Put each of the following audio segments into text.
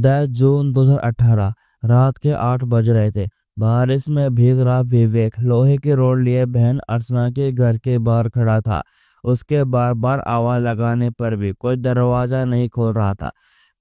10 जून 2018 रात के 8 बज रहे थे। बारिश में भीग रहा विवेक लोहे की रोड लिए बहन अर्चना के घर के बाहर खड़ा था। उसके बार बार आवाज लगाने पर भी कोई दरवाजा नहीं खोल रहा था।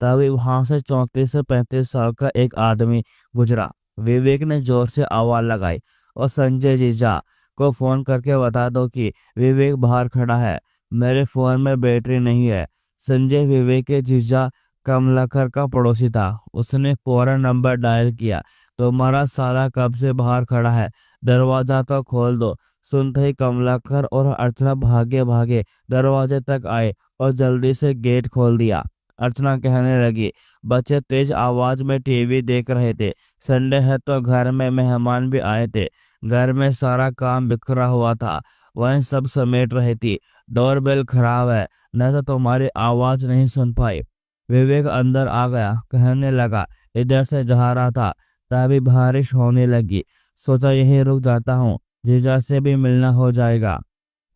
तभी वहां से 34 से 35 साल का एक आदमी गुजरा। विवेक ने जोर से आवाज लगाई और संजय जीजा को फोन करके बता दो कि विवेक बाहर खड़ा है, मेरे फोन में बैटरी नहीं है। संजय विवेक के जीजा कमलाकर का पड़ोसी था। उसने फौरन नंबर डायल किया। तुम्हारा साला कब से बाहर खड़ा है, दरवाजा तो खोल दो। सुनते ही कमलाकर और अर्चना भागे भागे दरवाजे तक आए और जल्दी से गेट खोल दिया। अर्चना कहने लगी, बच्चे तेज आवाज में टीवी देख रहे थे। संडे है तो घर में मेहमान भी आए थे। घर में सारा काम बिखरा हुआ था, वहीं सब समेट रही थी। डोरबेल खराब है, न तो तुम्हारी आवाज नहीं सुन पाई। विवेक अंदर आ गया, कहने लगा, इधर से जा रहा था तभी बारिश होने लगी, सोचा यहीं रुक जाता हूँ, जीजा से भी मिलना हो जाएगा।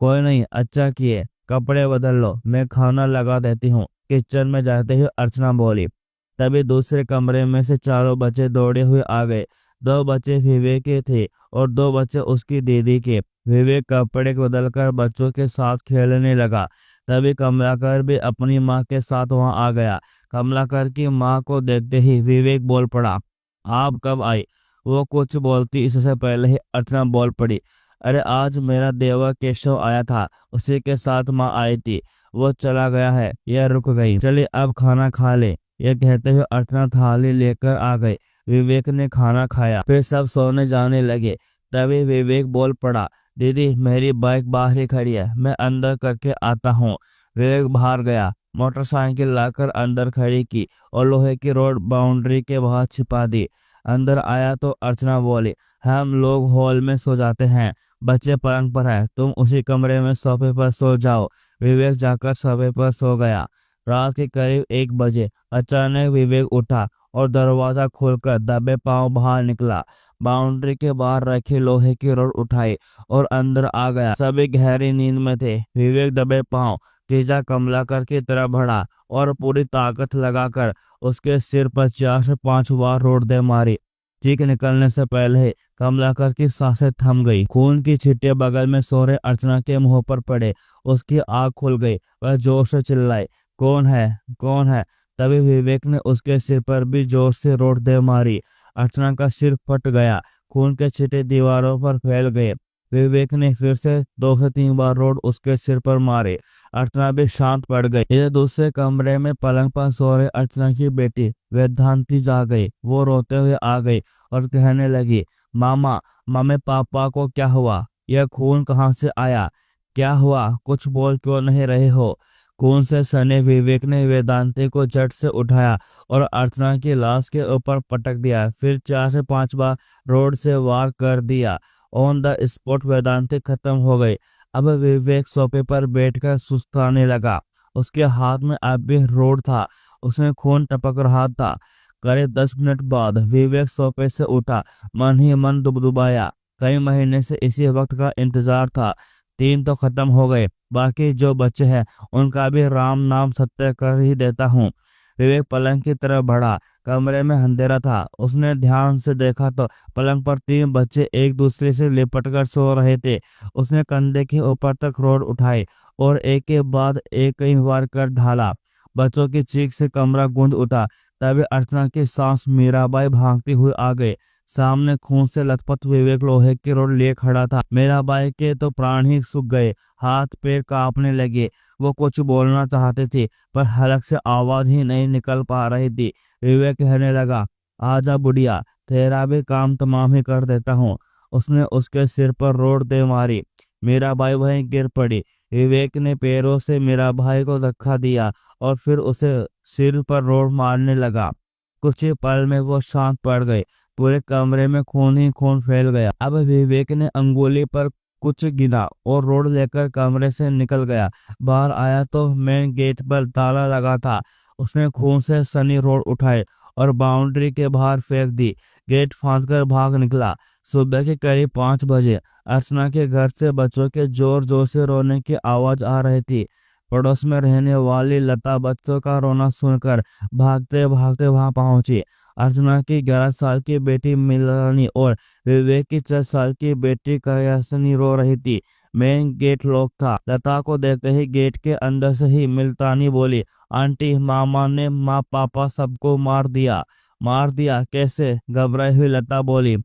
कोई नहीं, अच्छा किए, कपड़े बदल लो, मैं खाना लगा देती हूँ, किचन में जाते हुए अर्चना बोली। तभी दूसरे कमरे में से चारों बच्चे दौड़े हुए आ गए। 2 बच्चे विवेक के थे और 2 बच्चे उसकी दीदी के। विवेक कपड़े बदलकर बच्चों के साथ खेलने लगा। तभी कमलाकर भी अपनी माँ के साथ वहां आ गया। कमलाकर की माँ को देखते ही विवेक बोल पड़ा, आप कब आई? वो कुछ बोलती इससे पहले ही अर्चना बोल पड़ी, अरे आज मेरा देवर केशव आया था, उसी के साथ माँ आई थी, वो चला गया है, यह रुक गई, चलिए अब खाना खा ले। यह कहते हुए अर्चना थाली लेकर आ गई। विवेक ने खाना खाया, फिर सब सोने जाने लगे। तभी विवेक बोल पड़ा, दीदी मेरी बाइक बाहर ही खड़ी है, मैं अंदर करके आता हूँ। विवेक बाहर गया, मोटरसाइकिल लाकर अंदर खड़ी की और लोहे की रोड बाउंड्री के बाहर छिपा दी। अंदर आया तो अर्चना बोली, हम लोग हॉल में सो जाते हैं, बच्चे पलंग पर है, तुम उसी कमरे में सोफे पर सो जाओ। विवेक जाकर सोफे पर सो गया। रात के करीब 1 बजे अचानक विवेक उठा और दरवाजा खोलकर दबे पांव बाहर निकला। बाउंड्री के बाहर रखी लोहे की रॉड उठाई और अंदर आ गया। सभी गहरी नींद में थे। विवेक दबे पांव जीजा कमलाकर की तरफ बढ़ा और पूरी ताकत लगाकर उसके सिर पर 4 से 5 बार रोड दे मारी। चीख निकलने से पहले ही कमलाकर की सांसें थम गई। खून की छींटे बगल में सो रहे अर्चना के मुंह पर पड़े। उसकी आंख खुल गई, वह जोर से चिल्लाई, कौन है, कौन है? तभी विवेक ने उसके सिर पर भी जोर से रोड दे मारी। अर्चना का सिर फट गया, खून के छींटे दीवारों पर फैल गए। विवेक ने फिर से 2 से 3 बार रोड उसके सिर पर मारे। अर्चना भी शांत पड़ गई। इधर दूसरे कमरे में पलंग पर सो रहे अर्चना की बेटी वेदांती जा गई। वो रोते हुए आ गई और कहने लगी, मामा, मामे पापा को क्या हुआ? यह खून कहाँ से आया? क्या हुआ? कुछ बोल क्यों नहीं रहे हो? खून से सने विवेक ने वेदांती को झट से उठाया और अर्चना की लाश के ऊपर पटक दिया। फिर 4 से 5 बार रोड से वार कर दिया। ऑन द स्पॉट वेदांती खत्म हो गई। अब विवेक सोफे पर बैठकर सुस्ताने लगा। उसके हाथ में अब भी रोड था, उसमें खून टपक रहा था। करीब 10 मिनट बाद विवेक सोफे से उठा, मन ही मन दुबदुबाया। कई महीने से इसी वक्त का इंतजार था। 3 तो खत्म हो गए, बाकी जो बच्चे हैं उनका भी राम नाम सत्य कर ही देता हूँ। विवेक पलंग की तरफ बढ़ा। कमरे में अंधेरा था। उसने ध्यान से देखा तो पलंग पर 3 बच्चे एक दूसरे से लिपटकर सो रहे थे। उसने कंधे के ऊपर तक रोड उठाई और एक के बाद एक कई बार कर ढाला। बच्चों की चीख से कमरा गूंज उठा। तभी अर्चना की सांस मीराबाई भागती हुई आ गई। सामने खून से लथपथ विवेक लोहे की रोड लिए खड़ा था। मीराबाई के तो प्राण ही सूख गए, हाथ पैर कांपने लगे। वो कुछ बोलना चाहते थे पर हलक से आवाज ही नहीं निकल पा रही थी। विवेक कहने लगा, आजा बुढ़िया, तेरा भी काम तमाम ही कर देता हूँ। उसने उसके सिर पर रोड दे मारी। मीराबाई वहीं गिर पड़ी। विवेक ने पैरों से मीराबाई को धक्का दिया और फिर उसे सिर पर रोड मारने लगा। कुछ ही पल में वो शांत पड़ गए। पूरे कमरे में खून ही खून फैल गया। अब विवेक ने अंगुली पर कुछ गिना और रोड लेकर कमरे से निकल गया। बाहर आया तो मेन गेट पर ताला लगा था। उसने खून से सनी रोड उठाए और बाउंड्री के बाहर फेंक दी। गेट फांदकर भाग निकला। सुबह के करीब 5 बजे अर्चना के घर से बच्चों के जोर जोर से रोने की आवाज आ रही थी। पड़ोस में रहने वाली लता बच्चों का रोना सुनकर भागते भागते वहां पहुंची। अर्चना की 11 साल की बेटी मिलानी और विवेक की 4 साल की बेटी कयासनी रो रही थी। मेन गेट लॉक था। लता को देखते ही गेट के अंदर से ही मिल्तानी बोली, आंटी, मामा ने माँ पापा सबको मार दिया। मार दिया कैसे? घबराई हुई लता बोली।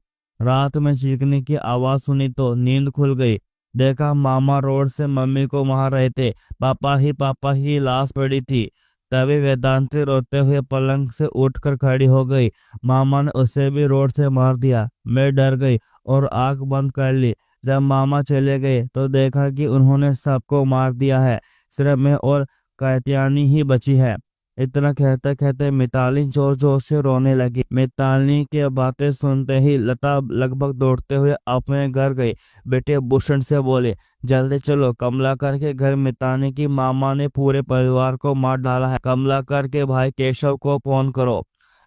रात में चीखने की आवाज सुनी तो नींद खुल गई। देखा मामा रोड से मम्मी को मार रहे थे। पापा ही लाश पड़ी थी। तभी वेदांती रोते हुए पलंग से उठकर खड़ी हो गई। मामा ने उसे भी रोड से मार दिया। मैं डर गई और आंख बंद कर ली। जब मामा चले गए तो देखा कि उन्होंने सबको मार दिया है। सिर्फ मैं और कात्यायनी ही बची है। इतना कहते कहते मिताली जोर जोर से रोने लगी। मिताली की बातें सुनते ही लता लगभग दौड़ते हुए अपने घर गई। बेटे भूषण से बोले, जल्दी चलो कमलाकर के घर। मिताली की मामा ने पूरे परिवार को मार डाला है। कमलाकर के भाई केशव को फोन करो।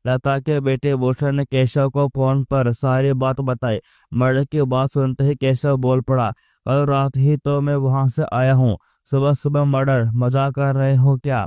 लता के बेटे भूषण ने केशव को फोन पर सारी बात बताई। मर्डर की बात सुनते ही केशव बोल पड़ा, कल रात ही तो मैं वहां से आया हूँ। सुबह सुबह मर्डर? मजाक कर रहे हो क्या?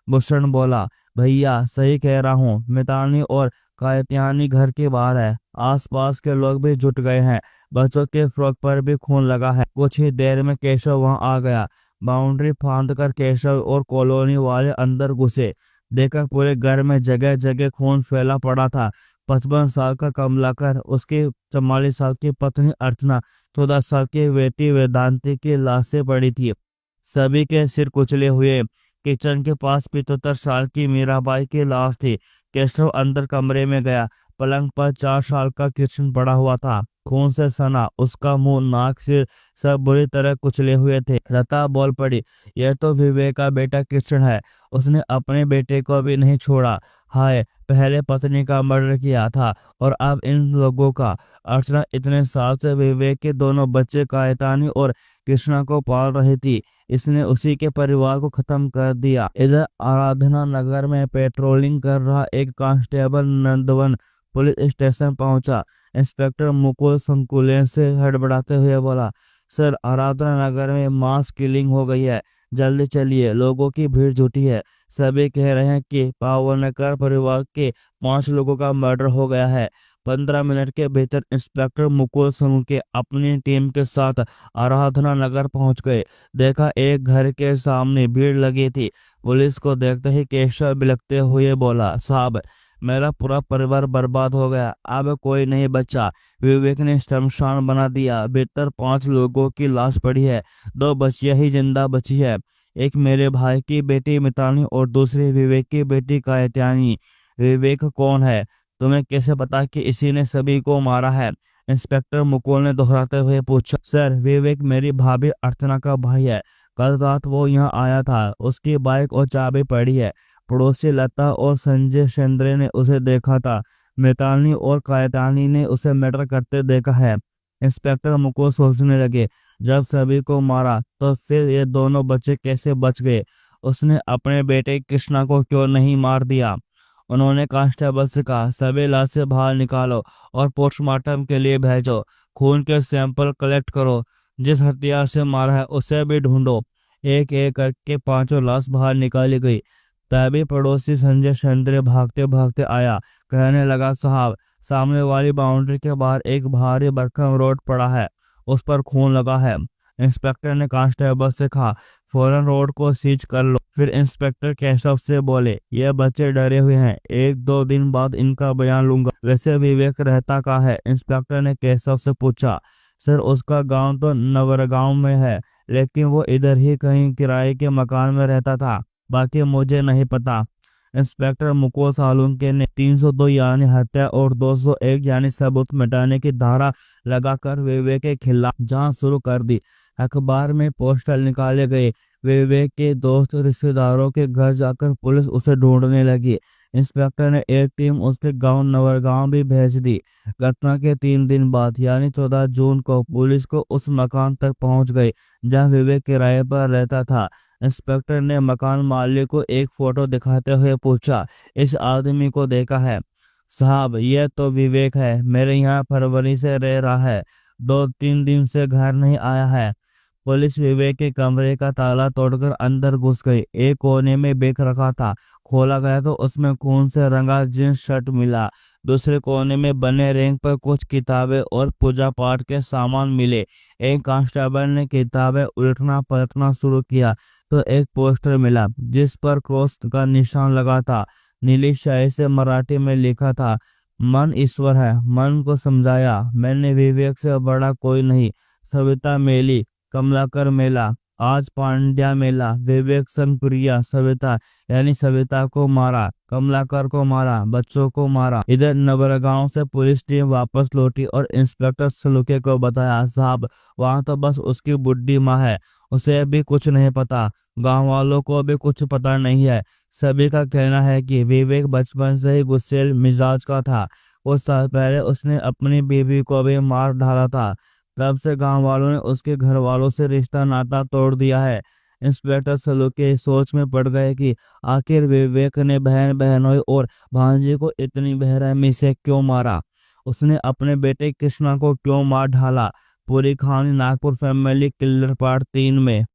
भूषण बोला, भैया सही कह रहा हूँ। मितानी और कात्यायनी घर के बाहर है। आसपास के लोग भी जुट गए हैं। बच्चों के फ्रॉक पर भी खून लगा है। कुछ ही देर में केशव वहां आ गया। बाउंड्री फांद कर केशव और कॉलोनी वाले अंदर घुसे। देखा पूरे घर में जगह जगह खून फैला पड़ा था। 55 साल का कमलाकर, उसकी 44 साल की पत्नी अर्चना, 14 साल की बेटी वेदांती की लाशें पड़ी थी। सभी के सिर कुचले हुए। किचन के पास 75 साल की मीराबाई की लाश थी। केशव अंदर कमरे में गया। पलंग पर 4 साल का कृष्ण पड़ा हुआ था, खून से सना। उसका मुंह, नाक, सिर सब बुरी तरह कुचले हुए थे। लता बोल पड़ी, यह तो विवेक का बेटा कृष्ण है। उसने अपने बेटे को भी नहीं छोड़ा। हाय, पहले पत्नी का मर्डर किया था और अब इन लोगों का। अर्चना इतने साल से विवेक के दोनों बच्चे कायतानी और कृष्णा को पाल रही थी। इसने उसी के परिवार को खत्म कर दिया। इधर आराधना नगर में पेट्रोलिंग कर रहा एक कांस्टेबल नंदवन पुलिस स्टेशन पहुंचा। इंस्पेक्टर मुकुल संकुले से हड़बड़ाते हुए बोला, सर, आराधना नगर में मास किलिंग हो गई है। जल्दी चलिए, लोगों की भीड़ जुटी है। सभी कह रहे हैं कि पावनकर परिवार के 5 लोगों का मर्डर हो गया है। 15 मिनट के भीतर इंस्पेक्टर मुकुल संकुले अपनी टीम के साथ आराधना नगर पहुंच गए। देखा एक घर के सामने भीड़ लगी थी। पुलिस को देखते ही केशव बिलखते हुए बोला, साहब, मेरा पूरा परिवार बर्बाद हो गया। अब कोई नहीं बचा। विवेक ने शमशान बना दिया। भीतर 5 लोगों की लाश पड़ी है। 2 बच्चियां ही जिंदा बची है। एक मेरे भाई की बेटी मितानी और दूसरी विवेक की बेटी कात्यायनी। विवेक कौन है? तुम्हें कैसे पता कि इसी ने सभी को मारा है? इंस्पेक्टर मुकुल ने दोहराते हुए पूछा। सर, विवेक मेरी भाभी अर्चना का भाई है। कल रात वो यहाँ आया था। उसकी बाइक और चाबी पड़ी है। पड़ोसी लता और संजय शेंद्रे ने उसे देखा था। मितानी और कायतानी ने उसे मर्डर करते देखा है। इंस्पेक्टर मुकुल सोचने लगे, जब सभी को मारा तो फिर ये दोनों बच्चे कैसे बच गए? उसने अपने बेटे कृष्णा को क्यों नहीं मार दिया? उन्होंने कांस्टेबल से कहा, सभी लाशें बाहर निकालो और पोस्टमार्टम के लिए भेजो। खून के सैंपल कलेक्ट करो। जिस हथियार से मारा है उसे भी ढूंढो। एक एक करके 5 लाश बाहर निकाली गई। तभी पड़ोसी संजय शेंद्रे भागते भागते आया। कहने लगा, साहब, सामने वाली बाउंड्री के बाहर एक भारी भरकम रोड पड़ा है। उस पर खून लगा है। इंस्पेक्टर ने कांस्टेबल से कहा, फौरन रोड को सीज कर लो। फिर इंस्पेक्टर केशव से बोले, ये बच्चे डरे हुए हैं। 1-2 दिन बाद इनका बयान लूंगा। वैसे विवेक रहता कहाँ है? इंस्पेक्टर ने केशव से पूछा। सर, उसका गांव तो नवरगांव में है, लेकिन वो इधर ही कहीं किराए के मकान में रहता था। बाकी मुझे नहीं पता। इंस्पेक्टर मुकुल सालुंके ने 302 यानी हत्या और 201 यानी सबूत मिटाने की धारा लगाकर विवेक के खिलाफ जांच शुरू कर दी। अखबार में पोस्टर निकाले गए। विवेक के दोस्त रिश्तेदारों के घर जाकर पुलिस उसे ढूंढने लगी। इंस्पेक्टर ने एक टीम उसके गांव नवरगांव भी भेज दी। घटना के 3 दिन बाद यानी 14 जून को पुलिस को उस मकान तक पहुंच गई जहां विवेक किराए पर रहता था। इंस्पेक्टर ने मकान मालिक को एक फोटो दिखाते हुए पूछा, इस आदमी को देखा है? साहब, यह तो विवेक है। मेरे यहाँ फरवरी से रह रहा है। 2-3 दिन से घर नहीं आया है। पुलिस विवेक के कमरे का ताला तोड़कर अंदर घुस गई। एक कोने में बैग रखा था, खोला गया तो उसमें खून से रंगा जींस शर्ट मिला। दूसरे कोने में बने रैक पर कुछ किताबें और पूजा पाठ के सामान मिले। एक कांस्टेबल ने किताबें उलटना पलटना शुरू किया तो एक पोस्टर मिला जिस पर क्रॉस का निशान लगा था। नीली शाही से मराठी में लिखा था, मन ईश्वर है। मन को समझाया, मैंने विवेक से बड़ा कोई नहीं। सविता मेली, कमलाकर मेला, आज पांड्या मेला। विवेक संग प्रिया सविता यानी सविता को मारा, कमलाकर को मारा, बच्चों को मारा। इधर नवरगांव से पुलिस टीम वापस लौटी और इंस्पेक्टर सलूके को बताया, साहब वहां तो बस उसकी बुढ़ी माँ है, उसे भी कुछ नहीं पता, गांव वालों को भी कुछ पता नहीं है। सभी का कहना है कि विवेक बचपन से ही गुस्सैल मिजाज का था। कुछ साल पहले उसने अपनी बीवी को भी मार डाला था। तब से गांव वालों ने उसके घर वालों से रिश्ता नाता तोड़ दिया है। इंस्पेक्टर सलूके सोच में पड़ गए कि आखिर विवेक ने बहन बहनोई और भांजी को इतनी बेरहमी से क्यों मारा। उसने अपने बेटे कृष्णा को क्यों मार डाला। पूरी कहानी नागपुर फैमिली किलर पार्ट 3 में।